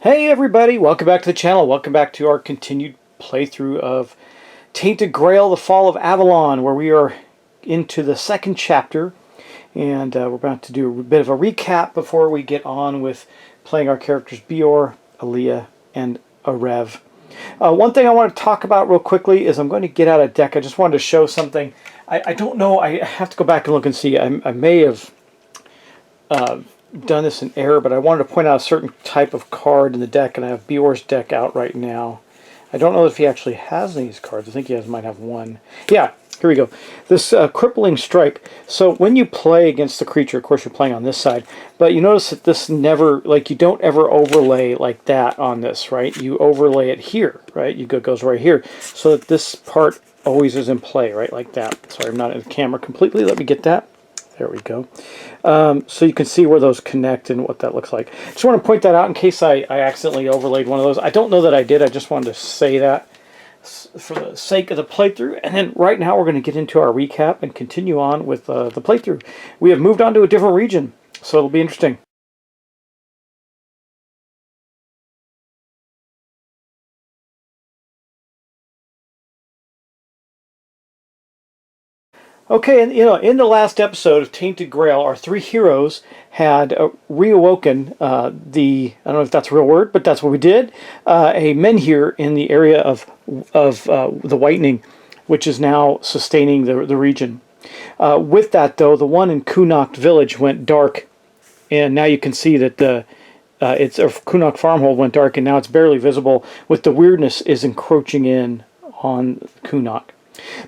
Hey everybody, welcome back to the channel. Welcome back to our continued playthrough of Tainted Grail, the Fall of Avalon, where we are into the second chapter. And we're about to do a bit of a recap before we get on with playing our characters Bior, Aaliyah, and Arev. One thing I want to talk about real quickly is I'm going to get out a deck. I just wanted to show something. I don't know, I have to go back and look and see. I may have done this in error, but I wanted to point out a certain type of card in the deck, and I have Bior's deck out right now. I don't know if he actually has any of these cards. I think he might have one. Yeah, here we go. This Crippling Strike. So when you play against the creature, of course you're playing on this side, but you notice that this never, like, you don't ever overlay like that on this, right? You overlay it here, right? It goes right here, so that this part always is in play, right? Like that. Sorry, I'm not in the camera completely. Let me get that. There we go. So you can see where those connect and what that looks like. Just want to point that out in case I accidentally overlaid one of those. I don't know that I did. I just wanted to say that for the sake of the playthrough. And then right now we're going to get into our recap and continue on with the playthrough. We have moved on to a different region, so it'll be interesting. Okay, and in the last episode of Tainted Grail, our three heroes had reawoken I don't know if that's a real word, but that's what we did. A menhir in the area of the Whitening, which is now sustaining the region. With that, though, the one in Kunok village went dark, and now you can see that it's Kunok farmhold went dark, and now it's barely visible. With the weirdness is encroaching in on Kunok.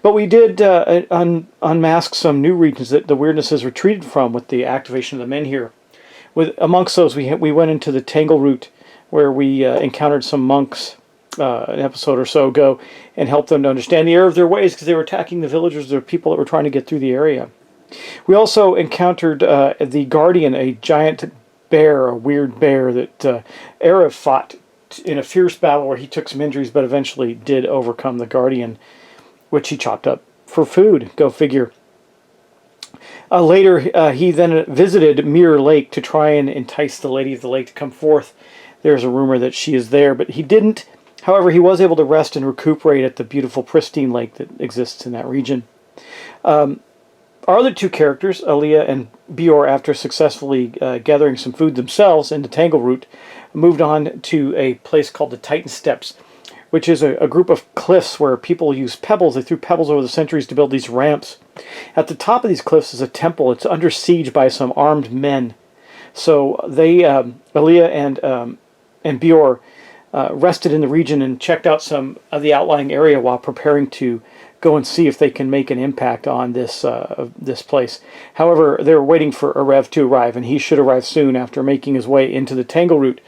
But we did unmask some new regions that the weirdness has retreated from with the activation of the menhir. Amongst those, we went into the Tangle Route, where we encountered some monks an episode or so ago and helped them to understand the error of their ways because they were attacking the villagers, the people that were trying to get through the area. We also encountered the Guardian, a giant bear, a weird bear that Arev fought in a fierce battle where he took some injuries but eventually did overcome the Guardian, which he chopped up for food. Go figure. Later, he then visited Mirror Lake to try and entice the Lady of the Lake to come forth. There's a rumor that she is there, but he didn't. However, he was able to rest and recuperate at the beautiful, pristine lake that exists in that region. Our other two characters, Aaliyah and Bior, after successfully gathering some food themselves in the Tangle Route, moved on to a place called the Titan Steps, which is a group of cliffs where people use pebbles. They threw pebbles over the centuries to build these ramps. At the top of these cliffs is a temple. It's under siege by some armed men. So they, Aaliyah and Bior, rested in the region and checked out some of the outlying area while preparing to go and see if they can make an impact on this place. However, they're waiting for Arev to arrive, and he should arrive soon after making his way into the Tangle Route.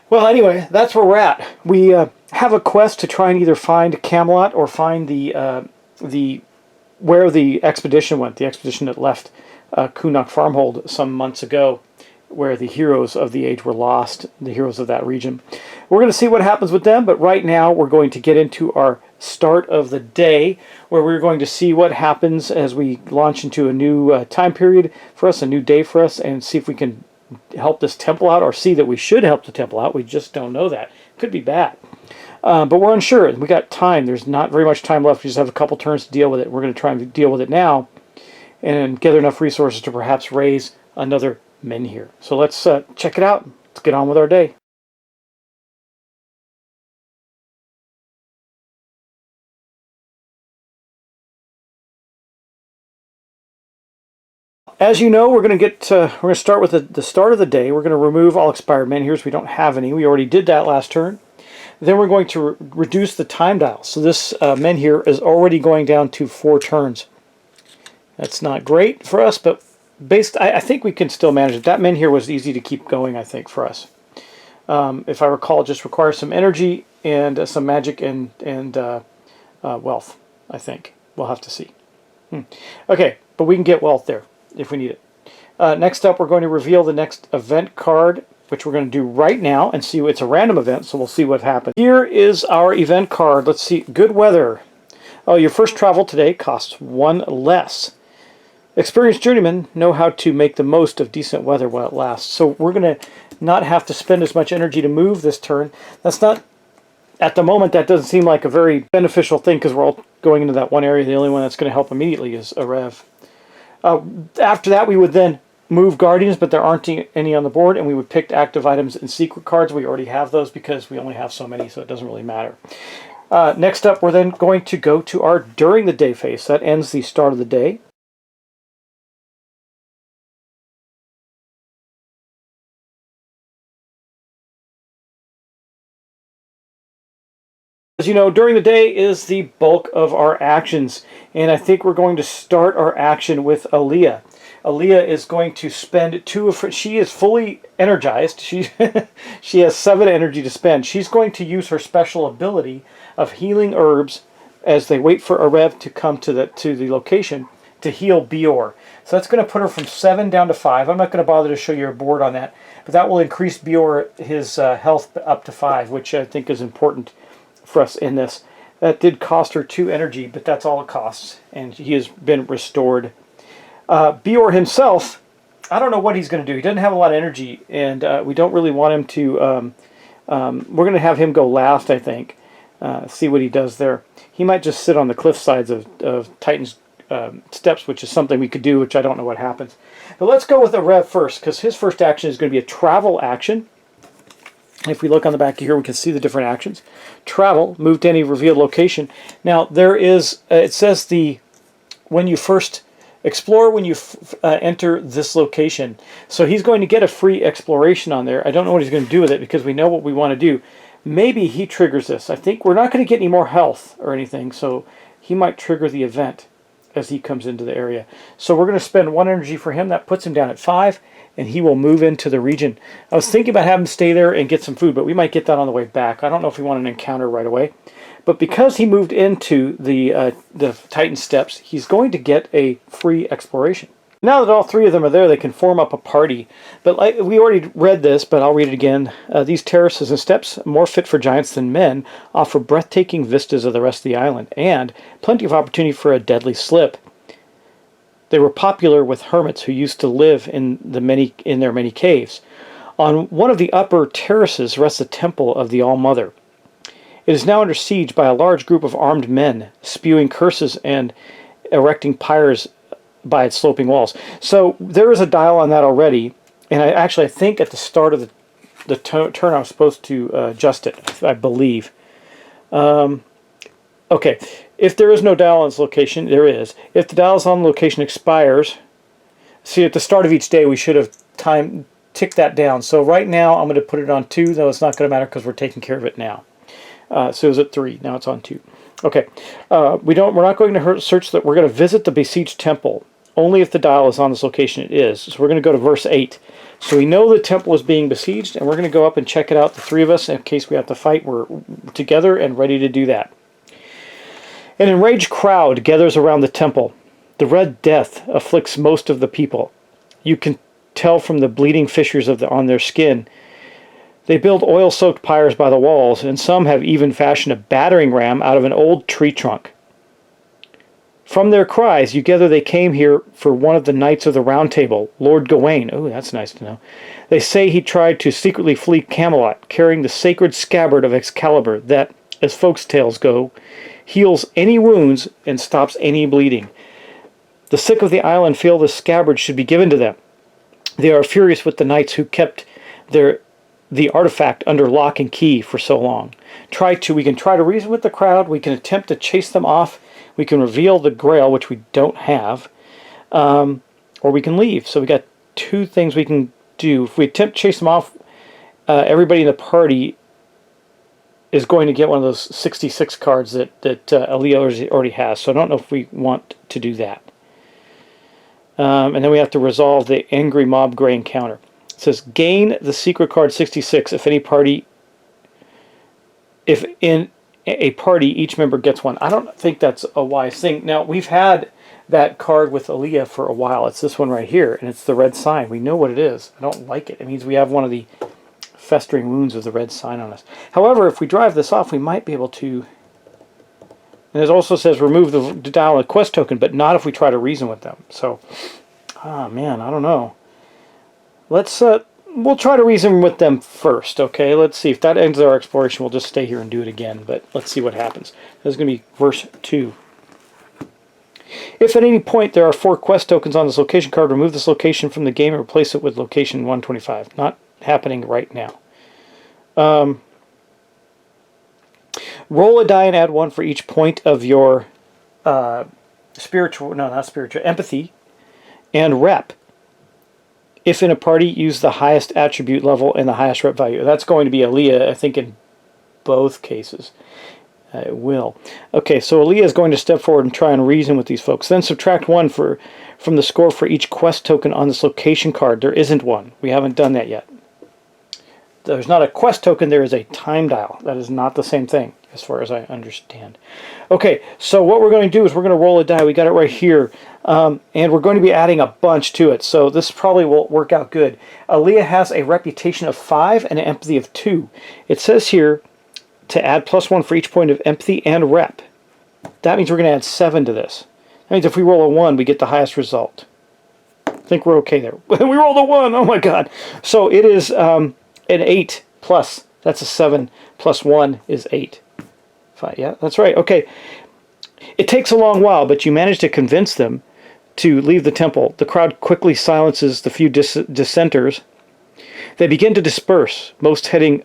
Well, anyway, that's where we're at. We have a quest to try and either find Camelot or find where the expedition went, the expedition that left Kunok Farmhold some months ago, where the heroes of the age were lost, the heroes of that region. We're going to see what happens with them, but right now we're going to get into our start of the day, where we're going to see what happens as we launch into a new time period for us, a new day for us, and see if we can help this temple out, or see that we should help the temple out. We just don't know that. Could be bad. But we're unsure. We got time. There's not very much time left. We just have a couple turns to deal with it. We're going to try and deal with it now and gather enough resources to perhaps raise another menhir. So let's check it out. Let's get on with our day. As you know, we're going to start with the start of the day. We're going to remove all expired menhirs. We don't have any. We already did that last turn. Then we're going to reduce the time dial. So this menhir is already going down to 4 turns. That's not great for us, but I think we can still manage it. That menhir was easy to keep going, I think, for us. If I recall, it just requires some energy and some magic and wealth, I think. We'll have to see. Okay, but we can get wealth there if we need it. Next up, we're going to reveal the next event card, which we're going to do right now and see. It's a random event, so we'll see what happens. Here is our event card. Let's see. Good weather. Oh, your first travel today costs 1 less. Experienced journeymen know how to make the most of decent weather while it lasts. So we're going to not have to spend as much energy to move this turn. That's not, at the moment, that doesn't seem like a very beneficial thing because we're all going into that one area. The only one that's going to help immediately is a Rev. After that, we would then move Guardians, but there aren't any on the board, and we would pick active items and secret cards. We already have those because we only have so many, so it doesn't really matter. Next up, we're then going to go to our during the day phase. That ends the start of the day. As you know, during the day is the bulk of our actions, and I think we're going to start our action with Aaliyah. Aaliyah is going to spend 2 of her, she is fully energized. She has 7 energy to spend. She's going to use her special ability of healing herbs as they wait for a Rev to come to the location to heal Bior. So that's going to put her from 7 down to 5. I'm not going to bother to show you a board on that, but that will increase Bior, his health up to 5, which I think is important for us in this. That did cost her 2 energy, but that's all it costs, and he has been restored. Bior himself, I don't know what he's going to do. He doesn't have a lot of energy, and we don't really want him to... we're going to have him go last, I think. See what he does there. He might just sit on the cliff sides of Titan's steps, which is something we could do, which I don't know what happens. But let's go with a Rev first, because his first action is going to be a travel action. If we look on the back here, we can see the different actions. Travel, move to any revealed location. Now, there is, it says when you first explore, when you enter this location. So he's going to get a free exploration on there. I don't know what he's going to do with it because we know what we want to do. Maybe he triggers this. I think we're not going to get any more health or anything, so he might trigger the event as he comes into the area. So we're going to spend 1 energy for him. That puts him down at 5. And he will move into the region. I was thinking about having him stay there and get some food, but we might get that on the way back. I don't know if we want an encounter right away. But because he moved into the Titan steps, he's going to get a free exploration. Now that all 3 of them are there, they can form up a party. But we already read this, but I'll read it again. These terraces and steps, more fit for giants than men, offer breathtaking vistas of the rest of the island, and plenty of opportunity for a deadly slip. They were popular with hermits who used to live in their many caves. On one of the upper terraces rests the temple of the All-Mother. It is now under siege by a large group of armed men, spewing curses and erecting pyres by its sloping walls. So there is a dial on that already, and I think at the start of the turn I was supposed to adjust it, I believe. Okay, if there is no dial on this location, there is. If the dial on location expires, see at the start of each day we should have ticked that down. So right now I'm going to put it on 2, though it's not going to matter because we're taking care of it now. So it was at 3, now it's on 2. Okay, we're not going to search that. We're going to visit the besieged temple. Only if the dial is on this location it is. So we're going to go to verse 8. So we know the temple is being besieged, and we're going to go up and check it out, the 3 of us, in case we have to fight. We're together and ready to do that. An enraged crowd gathers around the temple. The Red Death afflicts most of the people. You can tell from the bleeding fissures on their skin. They build oil-soaked pyres by the walls, and some have even fashioned a battering ram out of an old tree trunk. From their cries, you gather they came here for one of the knights of the Round Table, Lord Gawain. Oh, that's nice to know. They say he tried to secretly flee Camelot, carrying the sacred scabbard of Excalibur that, as folks' tales go, heals any wounds and stops any bleeding. The sick of the island feel the scabbard should be given to them. They are furious with the knights who kept the artifact under lock and key for so long. We can try to reason with the crowd. We can attempt to chase them off. We can reveal the Grail, which we don't have, or we can leave. So we got 2 things we can do. If we attempt to chase them off, everybody in the party is going to get one of those 66 cards that Aaliyah already has. So I don't know if we want to do that. And then we have to resolve the Angry Mob Gray encounter. It says, gain the secret card 66 if in a party each member gets one. I don't think that's a wise thing. Now, we've had that card with Aaliyah for a while. It's this one right here, and it's the red sign. We know what it is. I don't like it. It means we have one of the festering wounds of the red sign on us. However, if we drive this off, we might be able to And it also says remove the dial and quest token, but not if we try to reason with them. So, man, I don't know. Let's we'll try to reason with them first, okay? Let's see. If that ends our exploration, we'll just stay here and do it again, but let's see what happens. This is going to be verse 2. If at any point there are 4 quest tokens on this location card, remove this location from the game and replace it with location 125. Not happening right now. Roll a die and add 1 for each point of your empathy and rep. If in a party, use the highest attribute level and the highest rep value. That's going to be Aaliyah, I think, in both cases. It will. Okay, so Aaliyah is going to step forward and try and reason with these folks. Then subtract 1 from the score for each quest token on this location card. There isn't one. We haven't done that yet. There's not a quest token, there is a time dial. That is not the same thing, as far as I understand. Okay, so what we're going to do is we're going to roll a die. We got it right here. And we're going to be adding a bunch to it, so this probably will work out good. Aaliyah has a reputation of 5 and an empathy of 2. It says here to add +1 for each point of empathy and rep. That means we're going to add 7 to this. That means if we roll a 1, we get the highest result. I think we're okay there. We rolled a 1! Oh my god! So it is an 8 plus. That's a 7 plus 1 is 8. 5, yeah, that's right. Okay. It takes a long while, but you manage to convince them to leave the temple. The crowd quickly silences the few dissenters. They begin to disperse, most heading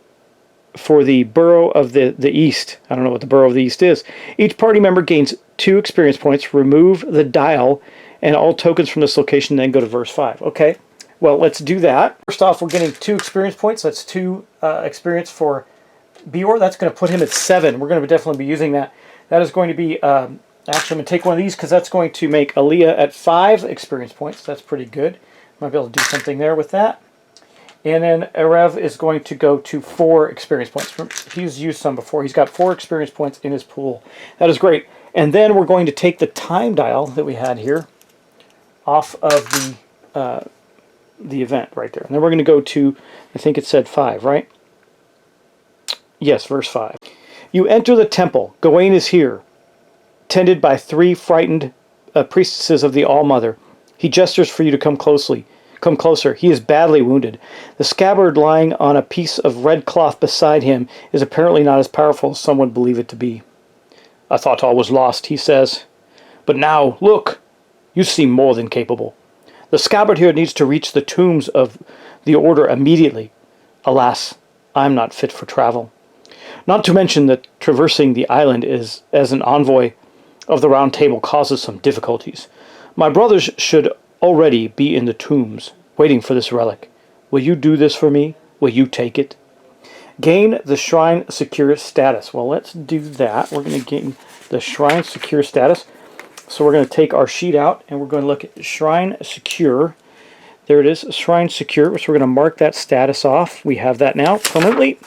for the Borough of the East. I don't know what the Borough of the East is. Each party member gains 2 experience points. Remove the dial and all tokens from this location, then go to verse 5. Okay, well, let's do that. First off, we're getting 2 experience points. That's 2 experience for Bior. That's going to put him at 7. We're going to definitely be using that. That is going to be... actually, I'm going to take one of these because that's going to make Aaliyah at 5 experience points. That's pretty good. Might be able to do something there with that. And then Erev is going to go to 4 experience points. He's used some before. He's got 4 experience points in his pool. That is great. And then we're going to take the time dial that we had here off of the event right there. And then we're going to go to, I think it said 5, right? Yes, verse 5. You enter the temple. Gawain is here, tended by 3 frightened priestesses of the All-Mother. He gestures for you to come closer. He is badly wounded. The scabbard lying on a piece of red cloth beside him is apparently not as powerful as some would believe it to be. I thought all was lost, he says. But now, look, you seem more than capable. The scabbard here needs to reach the tombs of the Order immediately. Alas, I am not fit for travel. Not to mention that traversing the island as an envoy of the Round Table causes some difficulties. My brothers should already be in the tombs, waiting for this relic. Will you do this for me? Will you take it? Gain the Shrine Secure status. Well, let's do that. We're going to gain the Shrine Secure status. So we're going to take our sheet out, and we're going to look at Shrine Secure. There it is, Shrine Secure. So we're going to mark that status off. We have that now permanently.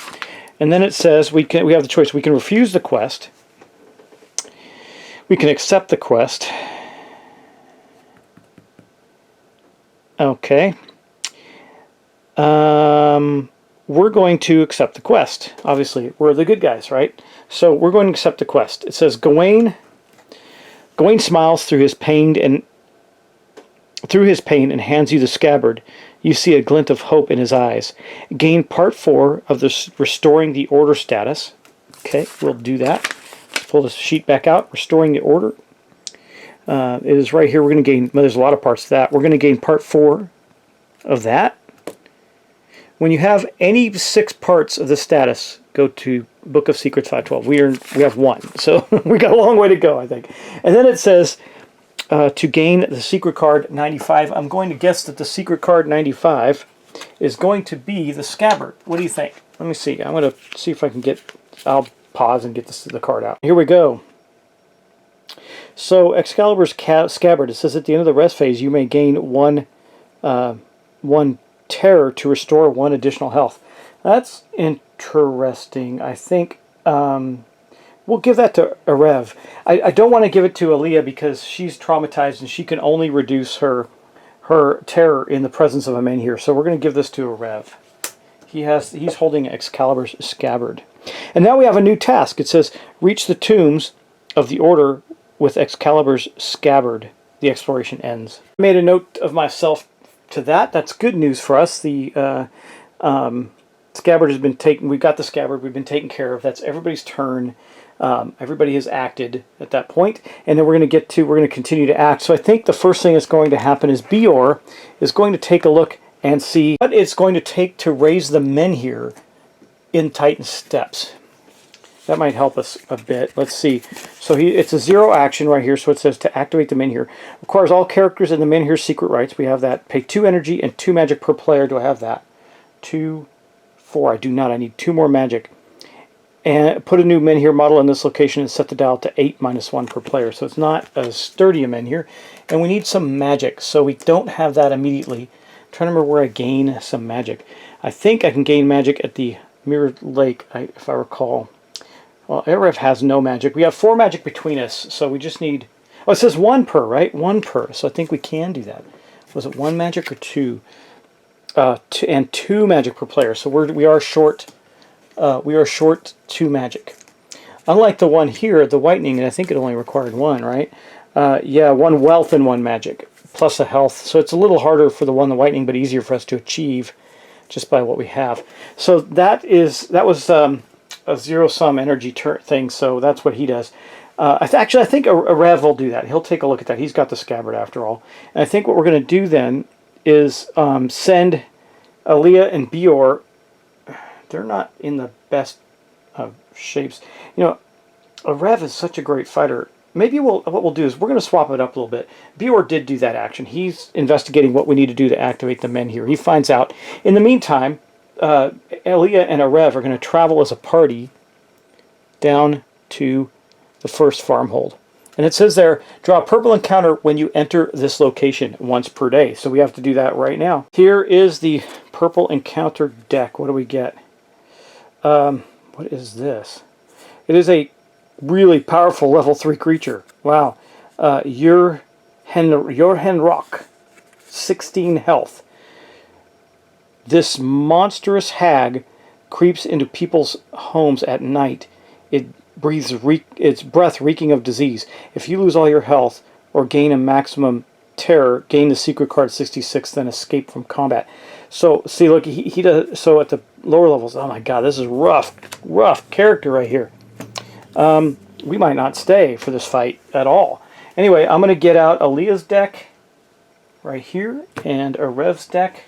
And then it says we have the choice. We can refuse the quest. We can accept the quest. Okay. We're going to accept the quest. Obviously, we're the good guys, right? So we're going to accept the quest. It says Gawain smiles through his pain and hands you the scabbard. You see a glint of hope in his eyes. Gain part 4 of the Restoring the Order status. Okay, we'll do that. Let's pull this sheet back out. Restoring the Order. It is right here. We're going to gain, well, there's a lot of parts to that. We're going to gain part 4 of that. When you have any 6 parts of the status, go to Book of Secrets 512. We have 1, so we got a long way to go, I think. And then it says to gain the secret card 95. I'm going to guess that the secret card 95 is going to be the scabbard. What do you think? Let me see. I'm going to see if I can get... I'll pause and get the card out. Here we go. So Excalibur's scabbard. It says at the end of the rest phase, you may gain one terror to restore 1 additional health. That's interesting. I think we'll give that to Erev. I don't want to give it to Aaliyah because she's traumatized and she can only reduce her terror in the presence of a man here. So we're going to give this to Erev. He's holding Excalibur's scabbard. And now we have a new task. It says reach the tombs of the order with Excalibur's Scabbard. The exploration ends. I made a note of myself to that. That's good news for us. The Scabbard has been taken. We've got the Scabbard. We've been taken care of. That's everybody's turn. Everybody has acted at that point, and then we're going to continue to act. So I think the first thing that's going to happen is Bior is going to take a look and see what it's going to take to raise the men here in Titan steps. That might help us a bit. Let's see. So it's a 0 action right here. So it says to activate the men here. Requires all characters in the men here secret rights. We have that. Pay 2 energy and 2 magic per player. Do I have that? 2, 4. I do not. I need 2 more magic. And put a new men here model in this location and set the dial to 8 -1 per player. So it's not as sturdy a men here. And we need some magic. So we don't have that immediately. I'm trying to remember where I gain some magic. I think I can gain magic at the Mirrored Lake, if I recall. Well, Erev has no magic. We have 4 magic between us, so we just need... Oh, it says 1 per, right? 1 per. So I think we can do that. Was it 1 magic or 2? And 2 magic per player. So we are short 2 magic. Unlike the one here, the Whitening, and I think it only required 1, right? Yeah, 1 wealth and 1 magic, plus a health. So it's a little harder for the Whitening, but easier for us to achieve just by what we have. So that was a 0-sum energy thing, so that's what he does. I think a Rev will do that. He'll take a look at that. He's got the Scabbard after all. And I think what we're going to do then is send Aaliyah and Bior. They're not in the best of shapes. You know, a Rev is such a great fighter. Maybe what we'll do is we're going to swap it up a little bit. Bior did do that action. He's investigating what we need to do to activate the men here. He finds out. In the meantime, Aaliyah and a Rev are going to travel as a party down to the first farmhold. And it says there, draw a purple encounter when you enter this location once per day. So we have to do that right now. Here is the purple encounter deck. What do we get? What is this? It is a really powerful level 3 creature. Wow. Jorhenrock, 16 health. This monstrous hag creeps into people's homes at night. It breathes its breath reeking of disease. If you lose all your health or gain a maximum terror, gain the secret card 66, then escape from combat. So see, look, he does. So at the lower levels, oh my God, this is rough character right here. We might not stay for this fight at all. Anyway, I'm going to get out Aaliyah's deck right here and a Rev's deck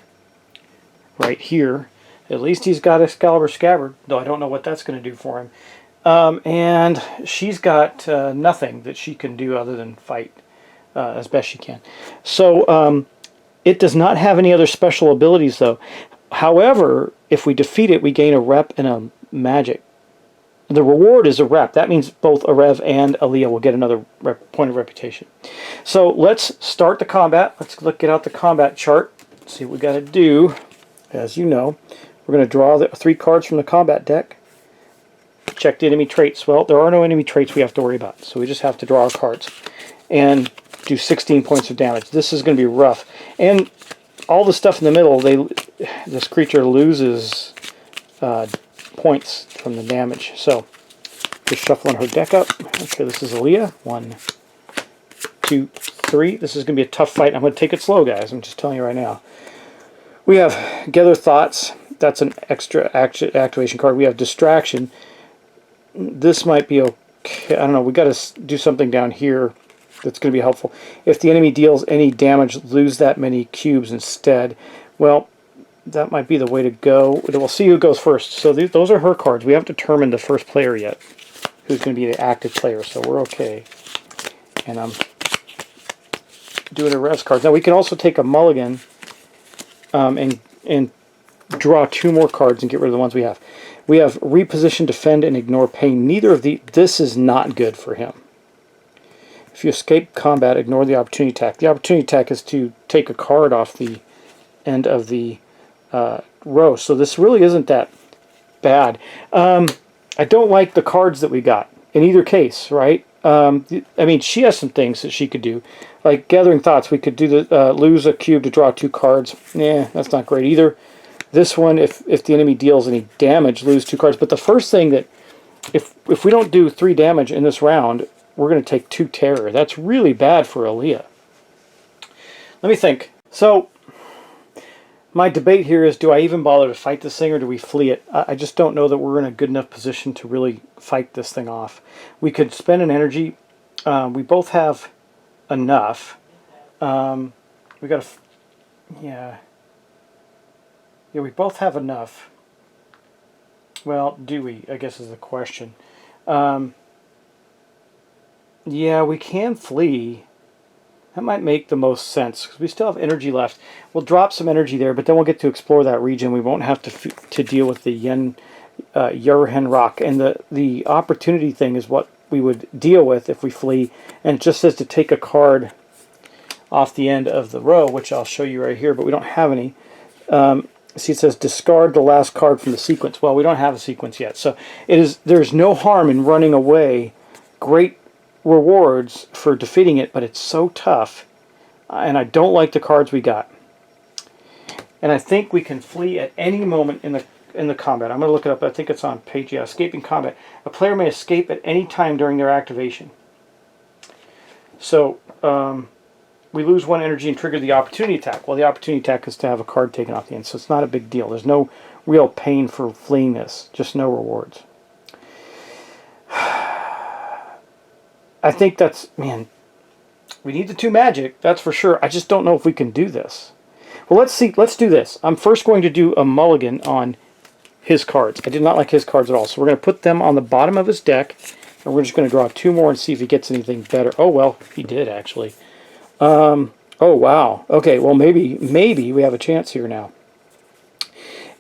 right here. At least he's got Excalibur Scabbard, though I don't know what that's going to do for him. And she's got nothing that she can do other than fight as best she can. So it does not have any other special abilities, though. However, if we defeat it, we gain a rep and a magic. The reward is a rep. That means both a Rev and Aaliyah will get another point of reputation. So let's start the combat. Let's get out the combat chart. See what we got to do. As you know, we're going to draw the 3 cards from the combat deck. Check the enemy traits. Well, there are no enemy traits we have to worry about, so we just have to draw our cards and do 16 points of damage. This is going to be rough. And all the stuff in the middle, this creature loses points from the damage. So just shuffling her deck up. Okay, this is Aaliyah. 1, 2, 3. This is going to be a tough fight. I'm going to take it slow, guys. I'm just telling you right now. We have Gather Thoughts. That's an extra activation card. We have Distraction. This might be okay. I don't know. We got to do something down here that's going to be helpful. If the enemy deals any damage, lose that many cubes instead. Well, that might be the way to go. We'll see who goes first. So those are her cards. We haven't determined the first player yet, who's going to be the active player. So we're okay. And I'm doing a Rev's cards. Now we can also take a mulligan and draw 2 more cards and get rid of the ones we have. We have Reposition, Defend, and Ignore Pain. Neither of this is not good for him. If you escape combat, ignore the opportunity attack. The opportunity attack is to take a card off the end of the row. So this really isn't that bad. I don't like the cards that we got in either case, right? I mean, she has some things that she could do. Like Gathering Thoughts, we could do the lose a cube to draw 2 cards. Yeah, that's not great either. This one, if the enemy deals any damage, lose 2 cards. But the first thing that, if we don't do 3 damage in this round, we're going to take 2 terror. That's really bad for Aaliyah. Let me think. So, my debate here is, do I even bother to fight this thing, or do we flee it? I just don't know that we're in a good enough position to really fight this thing off. We could spend an energy. We both have enough. We got to... Yeah. Yeah, we both have enough. Well, do we? I guess is the question. Yeah, we can flee. That might make the most sense, because we still have energy left. We'll drop some energy there, but then we'll get to explore that region. We won't have to deal with the Yurhen Rock. And the opportunity thing is what we would deal with if we flee. And it just says to take a card off the end of the row, which I'll show you right here, but we don't have any. See, it says discard the last card from the sequence. Well, we don't have a sequence yet. So there's no harm in running away. Great rewards for defeating it, but it's so tough, and I don't like the cards we got. And I think we can flee at any moment in the combat. I'm going to look it up. I think it's on page, yeah, escaping combat. A player may escape at any time during their activation. So we lose 1 energy and trigger the opportunity attack. Well, the opportunity attack is to have a card taken off the end, so it's not a big deal. There's no real pain for fleeing this, just no rewards. I think that's, man, we need the 2 magic, that's for sure. I just don't know if we can do this. Well, let's see, let's do this. I'm first going to do a mulligan on his cards. I did not like his cards at all, so we're going to put them on the bottom of his deck, and we're just going to draw 2 more and see if he gets anything better. Oh, well, he did, actually. Oh, wow. Okay, well, maybe we have a chance here now.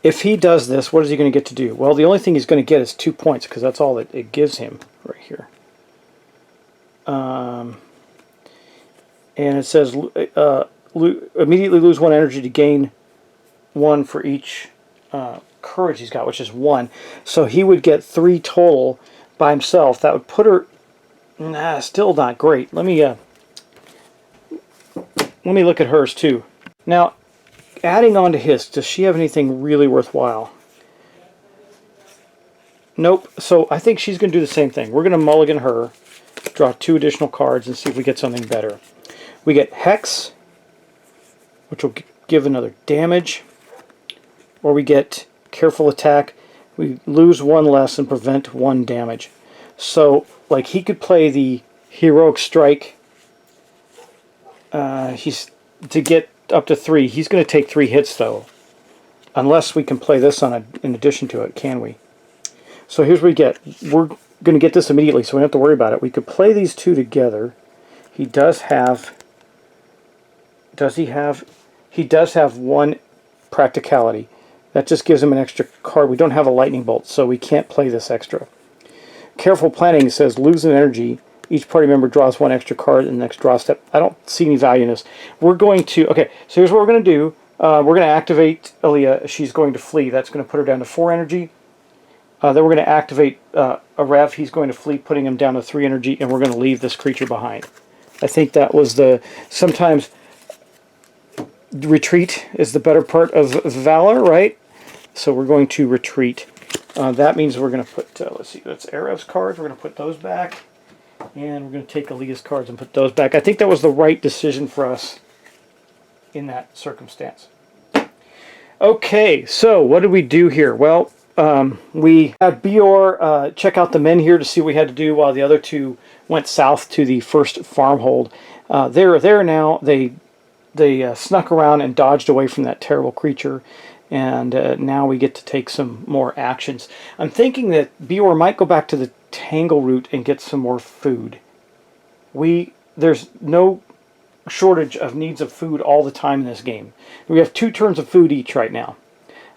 If he does this, what is he going to get to do? Well, the only thing he's going to get is 2 points, because that's all that it gives him right here. And it says immediately lose 1 energy to gain 1 for each courage he's got, which is 1. So he would get 3 total by himself. That would put her... Nah, still not great. Let me look at hers too. Now, adding on to his, does she have anything really worthwhile? Nope. So I think she's going to do the same thing. We're going to mulligan her, draw 2 additional cards, and see if we get something better. We get Hex, which will give another damage, or we get Careful Attack. We lose 1 less and prevent 1 damage. So, like, he could play the Heroic Strike. He's to get up to 3. He's going to take 3 hits, though, unless we can play this on in addition to it. Can we? So here's what we get. We're going to get this immediately, so we don't have to worry about it. We could play these 2 together. He does have... Does he have... He does have 1 practicality. That just gives him an extra card. We don't have a lightning bolt, so we can't play this extra. Careful planning says lose an energy. Each party member draws 1 extra card in the next draw step. I don't see any value in this. We're going to... Okay, so here's what we're going to do. We're going to activate Aaliyah. She's going to flee. That's going to put her down to 4 energy. Then we're going to activate a Rev. He's going to flee, putting him down to 3 energy, and we're going to leave this creature behind. I think that was the... Sometimes retreat is the better part of valor, right? So we're going to retreat. That means we're going to put... let's see, that's Arev's cards. We're going to put those back. And we're going to take Aaliyah's cards and put those back. I think that was the right decision for us in that circumstance. Okay, so what did we do here? Well, we had Bior check out the men here to see what we had to do while the other 2 went south to the first farmhold. They're there now. They snuck around and dodged away from that terrible creature. And now we get to take some more actions. I'm thinking that Bior might go back to the Tangle Root and get some more food. There's no shortage of needs of food all the time in this game. We have 2 turns of food each right now.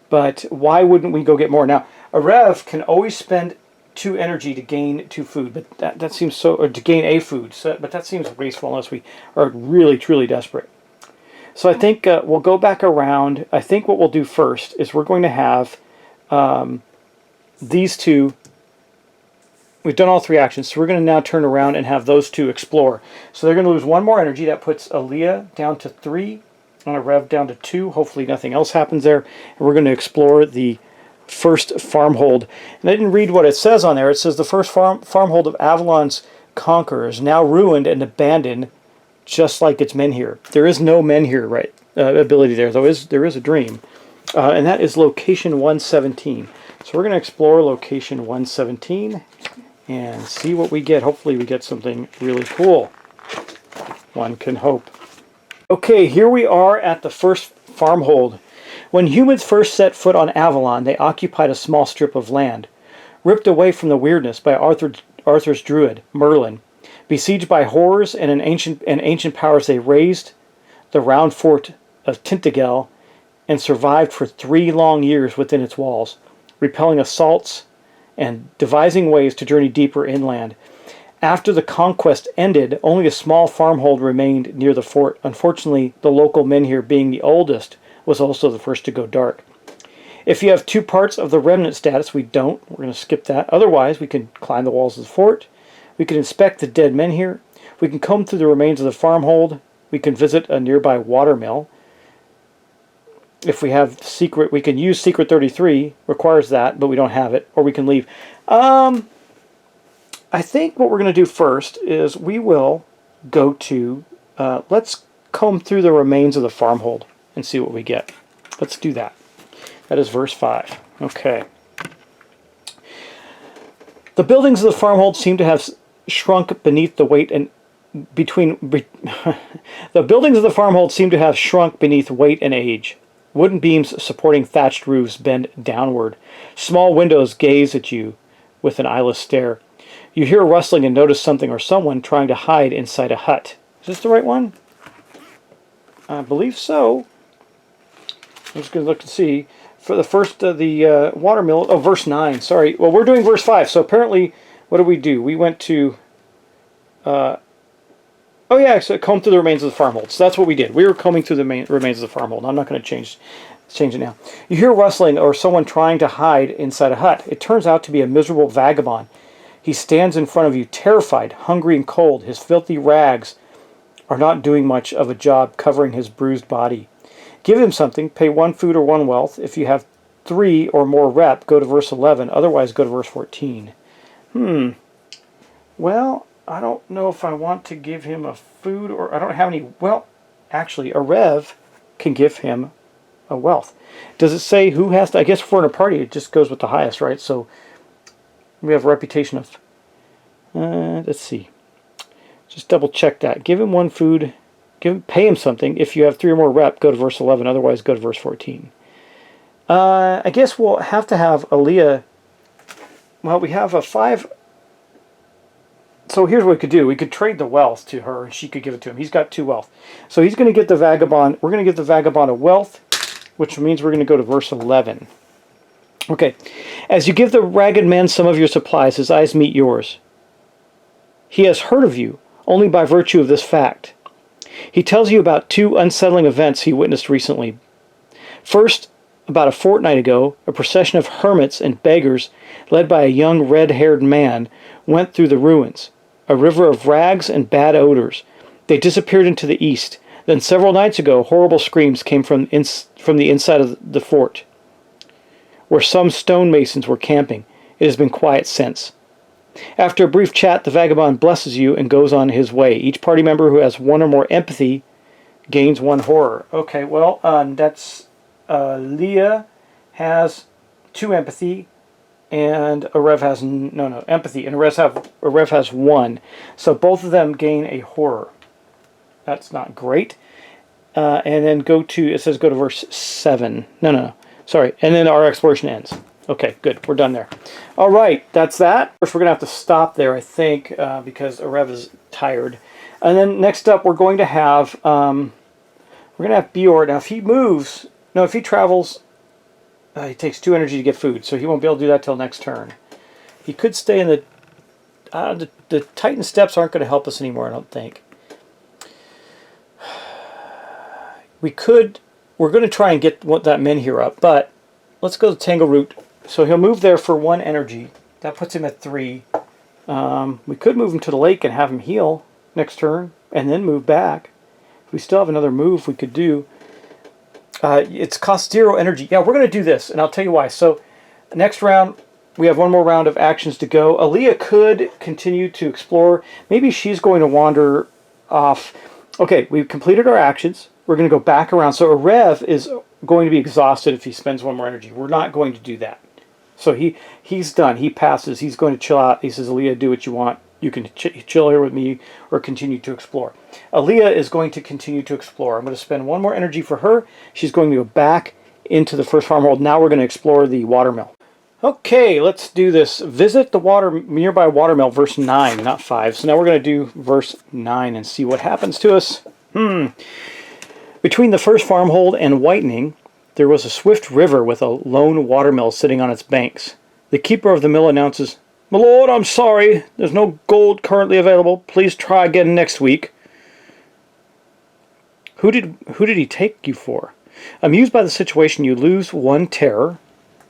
But why wouldn't we go get more? Now, a Rev can always spend 2 energy to gain 2 food, but that seems so... Or to gain a food, but that seems wasteful unless we are really, truly desperate. So I think we'll go back around. I think what we'll do first is we're going to have these 2... We've done all 3 actions, so we're going to now turn around and have those 2 explore. So they're going to lose 1 more energy. That puts Aaliyah down to 3, and a Rev down to 2. Hopefully nothing else happens there. And we're going to explore the first farmhold. And I didn't read what it says on there. It says the first farmhold of Avalon's conquerors, now ruined and abandoned, just like its Menhir. There is no Menhir ability there, though there is a dream. And that is location 117. So we're going to explore location 117 and see what we get. Hopefully we get something really cool. One can hope. Okay, here we are at the first farmhold. When humans first set foot on Avalon, they occupied a small strip of land, ripped away from the weirdness by Arthur's druid, Merlin. Besieged by horrors and ancient powers, they razed the round fort of Tainted and survived for 3 long years within its walls, repelling assaults and devising ways to journey deeper inland. After the conquest ended, only a small farmhold remained near the fort. Unfortunately, the local Menhir, being the oldest, was also the first to go dark. If you have 2 parts of the remnant status, we don't. We're going to skip that. Otherwise, we can climb the walls of the fort. We can inspect the dead Menhir. We can comb through the remains of the farmhold. We can visit a nearby watermill. If we have secret, we can use Secret 33. Requires that, but we don't have it. Or we can leave. I think what we're going to do first is we will go to... let's comb through the remains of the farmhold and see what we get. Let's do that. That is verse 5. Okay. The buildings of the farmhold seem to have shrunk beneath the weight and the buildings of the farmhold seem to have shrunk beneath weight and age. Wooden beams supporting thatched roofs bend downward. Small windows gaze at you with an eyeless stare. You hear rustling and notice something or someone trying to hide inside a hut. Is this the right one? I believe so. I'm just going to look and see. For the first, the watermill, oh, verse 9, sorry. Well, we're doing verse 5, so apparently, what did we do? We went to, oh yeah, so comb through the remains of the farmhold. So that's what we did. We were combing through the remains of the farmhold. I'm not going to change it now. You hear rustling or someone trying to hide inside a hut. It turns out to be a miserable vagabond. He stands in front of you, terrified, hungry and cold. His filthy rags are not doing much of a job covering his bruised body. Give him something, pay 1 food or 1 wealth. If you have 3 or more rep, go to verse 11. Otherwise, go to verse 14. Well, I don't know if I want to give him a food or... I don't have any... Well, actually, a rev can give him a wealth. Does it say who has to... I guess if we're in a party, it just goes with the highest, right? So, we have a reputation of... let's see. Just double check that. Give him 1 food... Pay him something. If you have 3 or more rep, go to verse 11. Otherwise, go to verse 14. I guess we'll have to have Aaliyah. Well, we have a 5. So here's what we could do. We could trade the wealth to her, and she could give it to him. He's got 2 wealth. So he's going to get the vagabond. We're going to give the vagabond a wealth, which means we're going to go to verse 11. Okay. As you give the ragged man some of your supplies, his eyes meet yours. He has heard of you only by virtue of this fact. He tells you about 2 unsettling events he witnessed recently. First, about a fortnight ago, a procession of hermits and beggars, led by a young red-haired man, went through the ruins, a river of rags and bad odors. They disappeared into the east. Then several nights ago, horrible screams came from the inside of the fort, where some stonemasons were camping. It has been quiet since. After a brief chat, the vagabond blesses you and goes on his way. Each party member who has 1 or more empathy gains 1 horror. Okay, well, that's Leah has 2 empathy, and Arev has empathy, and Arev has 1. So both of them gain a horror. That's not great. And then it says go to verse 7. No, sorry. And then our exploration ends. Okay, good. We're done there. All right, that's that. Of course, we're going to have to stop there, I think, because Arev is tired. And then next up, we're going to have Bjorn. Now, if he travels, he takes 2 energy to get food, so he won't be able to do that till next turn. He could stay in the Titan Steps aren't going to help us anymore, I don't think. We're going to try and get that Menhir up, but let's go to Tangle Root. So he'll move there for 1 energy. That puts him at 3. We could move him to the lake and have him heal next turn, and then move back. If we still have another move we could do. It's cost 0 energy. Yeah, we're going to do this, and I'll tell you why. So next round, we have one more round of actions to go. Aaliyah could continue to explore. Maybe she's going to wander off. Okay, we've completed our actions. We're going to go back around. So Arev is going to be exhausted if he spends one more energy. We're not going to do that. So he's done. He passes. He's going to chill out. He says, Aaliyah, do what you want. You can chill here with me or continue to explore. Aaliyah is going to continue to explore. I'm going to spend one more energy for her. She's going to go back into the first farmhold. Now we're going to explore the watermill. Okay, let's do this. Visit the nearby watermill, verse 9, not 5. So now we're going to do verse 9 and see what happens to us. Between the first farmhold and Whitening, there was a swift river with a lone watermill sitting on its banks. The keeper of the mill announces, "My lord, I'm sorry. There's no gold currently available. Please try again next week." Who did he take you for? Amused by the situation, you lose 1 terror.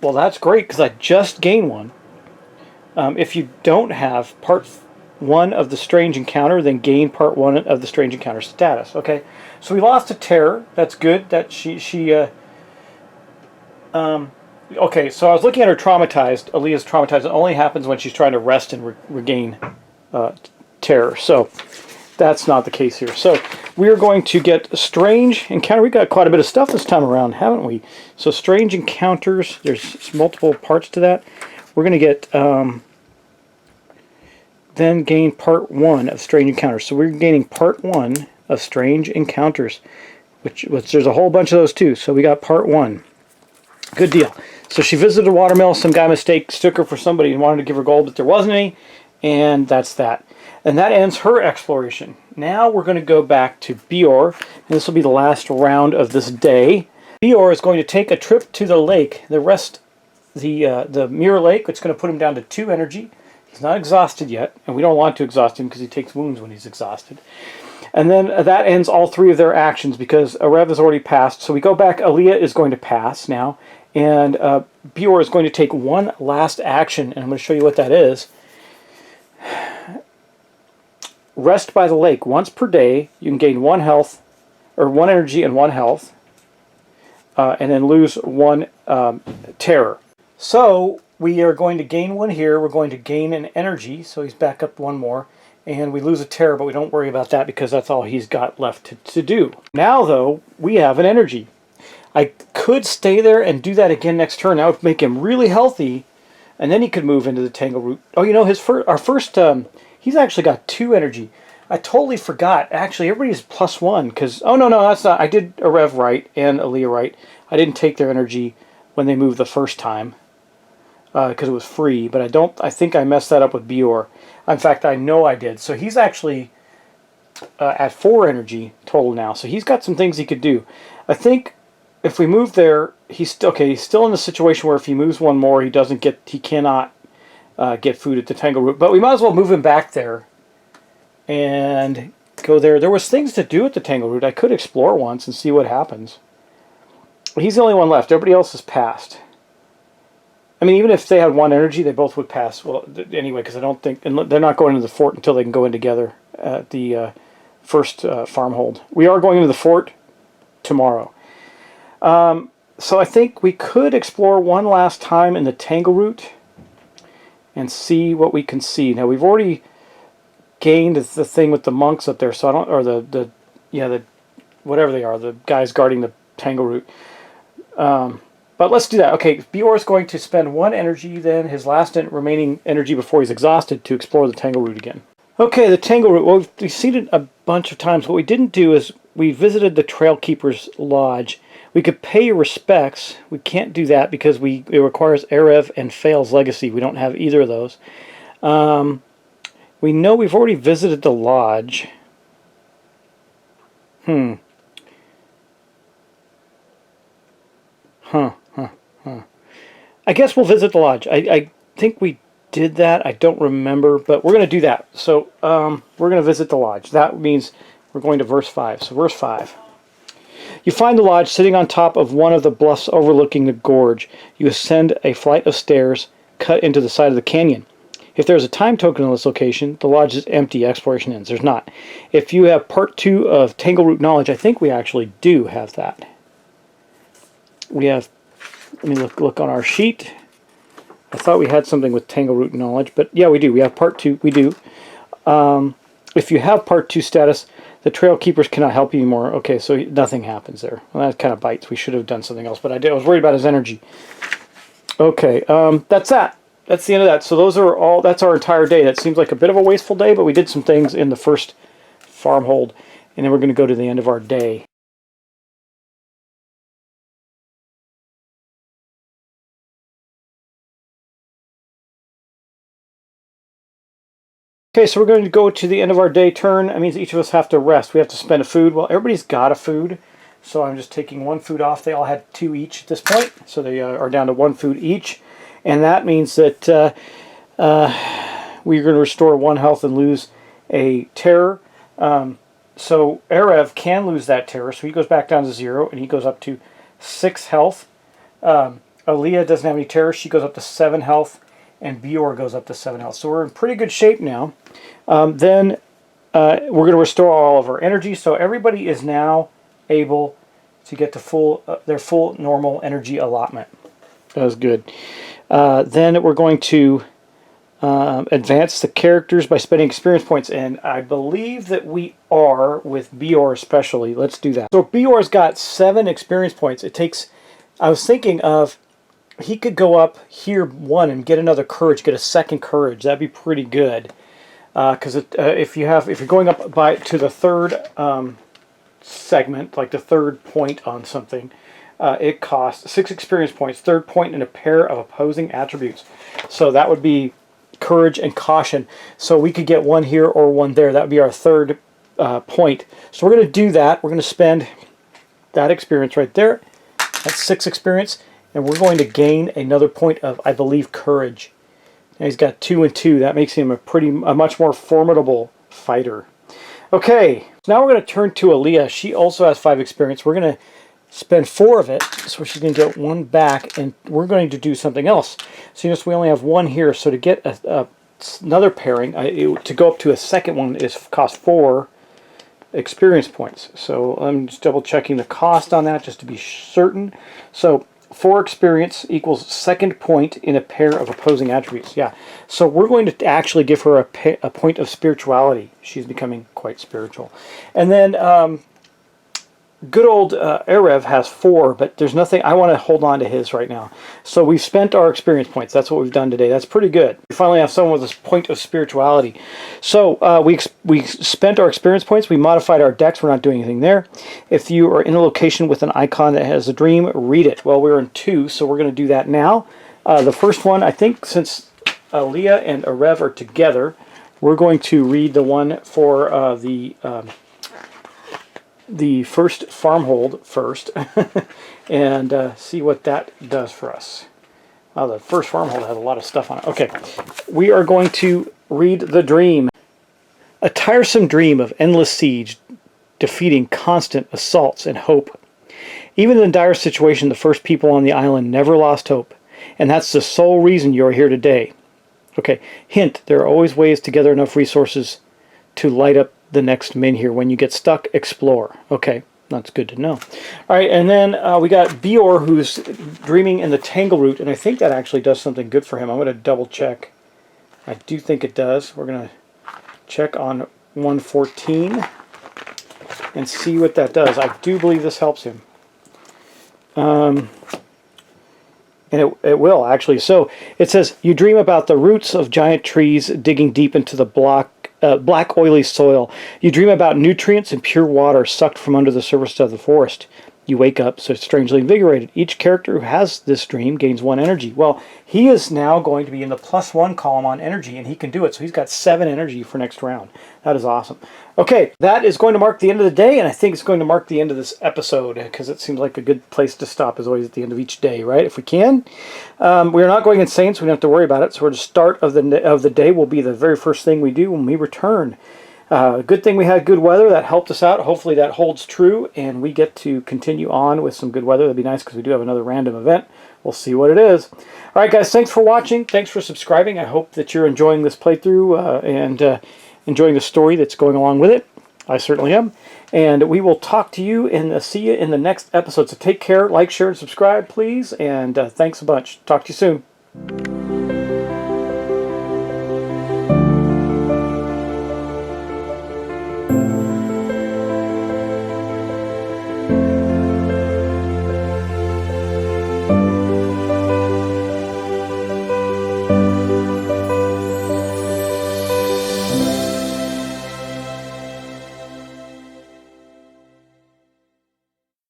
Well, that's great, because I just gained 1. If you don't have part 1 of the strange encounter, then gain part 1 of the strange encounter status. Okay, so we lost a terror. That's good. That okay, so I was looking at her traumatized. Aaliyah's traumatized. It only happens when she's trying to rest and regain terror. So that's not the case here. So we are going to get a strange encounter. We got quite a bit of stuff this time around, haven't we? So strange encounters. There's multiple parts to that. We're going to get then gain part 1 of strange encounters. So we're gaining part 1 of strange encounters, which there's a whole bunch of those too. So we got part 1. Good deal. So she visited a watermill. Some guy mistook her for somebody and wanted to give her gold, but there wasn't any. And that's that. And that ends her exploration. Now we're going to go back to Bior. And this will be the last round of this day. Bior is going to take a trip to the lake. The Mirror Lake, it's going to put him down to 2 energy. He's not exhausted yet. And we don't want to exhaust him because he takes wounds when he's exhausted. And then that ends all 3 of their actions because Arev has already passed. So we go back. Aaliyah is going to pass now. And Bior is going to take 1 last action. And I'm going to show you what that is. Rest by the lake. Once per day, you can gain 1 health, or 1 energy and 1 health. And then lose 1 terror. So we are going to gain 1 here. We're going to gain an energy. So he's back up 1 more. And we lose a terror, but we don't worry about that because that's all he's got left to do. Now, though, we have an energy. I could stay there and do that again next turn. That would make him really healthy, and then he could move into the Tangleroot. Oh, you know, our first, he's actually got 2 energy. I totally forgot. Actually, everybody's +1 because, oh, no, that's not. I did Arev right and Aaliyah right. I didn't take their energy when they moved the first time because it was free, but I think I messed that up with Bior. In fact, I know I did. So he's actually at 4 energy total now. So he's got some things he could do. I think if we move there, he's still in the situation where if he moves 1 more, he cannot get food at the Tangleroot. But we might as well move him back there and go there. There was things to do at the Tangleroot. I could explore once and see what happens. He's the only one left. Everybody else has passed. I mean, even if they had 1 energy, they both would pass. Well, anyway, because I don't think... And they're not going into the fort until they can go in together at the first farmhold. We are going into the fort tomorrow. So I think we could explore 1 last time in the Tangleroot and see what we can see. Now, we've already gained the thing with the monks up there, so I don't... Or the whatever they are, the guys guarding the Tangleroot. But let's do that. Okay, Bior is going to spend 1 energy then, his last remaining energy before he's exhausted, to explore the Tangleroot again. Okay, the Tangleroot. Well, we've seen it a bunch of times. What we didn't do is we visited the Trailkeeper's Lodge. We could pay your respects. We can't do that because it requires Arev and Fail's Legacy. We don't have either of those. We know we've already visited the lodge. I guess we'll visit the lodge. I think we did that. I don't remember, but we're going to do that. So we're going to visit the lodge. That means we're going to verse 5. So verse 5. You find the lodge sitting on top of one of the bluffs overlooking the gorge. You ascend a flight of stairs cut into the side of the canyon. If there's a time token on this location, the lodge is empty. Exploration ends. There's not. If you have part 2 of Tangleroot Knowledge, I think we actually do have that. We have... Let me look on our sheet. I thought we had something with Tangleroot knowledge, but yeah, we do. We have part 2. We do. If you have part 2 status, the Trail Keepers cannot help you anymore. Okay, so nothing happens there. Well, that kind of bites. We should have done something else, but I was worried about his energy. Okay, that's that. That's the end of that. So those are all. That's our entire day. That seems like a bit of a wasteful day, but we did some things in the first farmhold, and then we're going to go to the end of our day. Okay, so we're going to go to the end of our day turn. That means each of us have to rest. We have to spend a food. Well, everybody's got a food, so I'm just taking 1 food off. They all had 2 each at this point, so they are down to 1 food each. And that means that we're going to restore 1 health and lose a terror. So Erev can lose that terror, so he goes back down to 0, and he goes up to 6 health. Aaliyah doesn't have any terror. She goes up to 7 health, and Bior goes up to 7 health. So we're in pretty good shape now. Then we're going to restore all of our energy, so everybody is now able to get to their full normal energy allotment. That was good. Then we're going to advance the characters by spending experience points, and I believe that we are with Bior especially. Let's do that. So Bior's got 7 experience points. It takes. I was thinking of he could go up here 1 and get another courage, get a 2nd courage. That'd be pretty good. Because if you're going up to the 3rd segment, like the 3rd point on something, it costs 6 experience points, 3rd point, and a pair of opposing attributes. So that would be courage and caution. So we could get 1 here or 1 there. That would be our 3rd point. So we're going to do that. We're going to spend that experience right there. That's 6 experience, and we're going to gain another point of, I believe, courage. Now he's got 2 and 2. That makes him a much more formidable fighter. Okay, so now we're going to turn to Aaliyah. She also has 5 experience. We're going to spend 4 of it, so she's going to get 1 back, and we're going to do something else. So you notice we only have 1 here, so to get another pairing, to go up to a 2nd one, costs 4 experience points. So I'm just double checking the cost on that just to be certain. So 4 experience equals 2nd point in a pair of opposing attributes. Yeah, so we're going to actually give her a point of spirituality. She's becoming quite spiritual. And then good old Erev has 4, but there's nothing. I want to hold on to his right now. So we've spent our experience points. That's what we've done today. That's pretty good. We finally have someone with this point of spirituality. So we spent our experience points. We modified our decks. We're not doing anything there. If you are in a location with an icon that has a dream, read it. Well, we're in 2, so we're going to do that now. The first one, I think, since Aaliyah and Erev are together, we're going to read the one for the first farmhold first and see what that does for us. Wow, the first farmhold has a lot of stuff on it. Okay, we are going to read the dream. A tiresome dream of endless siege, defeating constant assaults and hope. Even in dire situation, the first people on the island never lost hope, and that's the sole reason you are here today. Okay, hint, there are always ways to gather enough resources to light up the next min here. When you get stuck, explore. Okay, that's good to know. All right, and then we got Bior, who's dreaming in the Tangleroot, and I think that actually does something good for him. I'm going to double check. I do think it does. We're going to check on 114 and see what that does. I do believe this helps him. And it will, actually. So it says, you dream about the roots of giant trees digging deep into the black oily soil. You dream about nutrients and pure water sucked from under the surface of the forest. You wake up so strangely invigorated. Each character who has this dream gains 1 energy. Well, he is now going to be in the +1 column on energy, and he can do it. So he's got 7 energy for next round. That is awesome. Okay, that is going to mark the end of the day, and I think it's going to mark the end of this episode, because it seems like a good place to stop is always at the end of each day, right? If we can. We're not going insane, so we don't have to worry about it. So the start of the day will be the very first thing we do when we return. Good thing we had good weather. That helped us out. Hopefully that holds true, and we get to continue on with some good weather. That'd be nice, because we do have another random event. We'll see what it is. All right, guys, thanks for watching. Thanks for subscribing. I hope that you're enjoying this playthrough and enjoying the story that's going along with it. I certainly am. And we will talk to you and see you in the next episode. So take care, like, share, and subscribe, please. And thanks a bunch. Talk to you soon.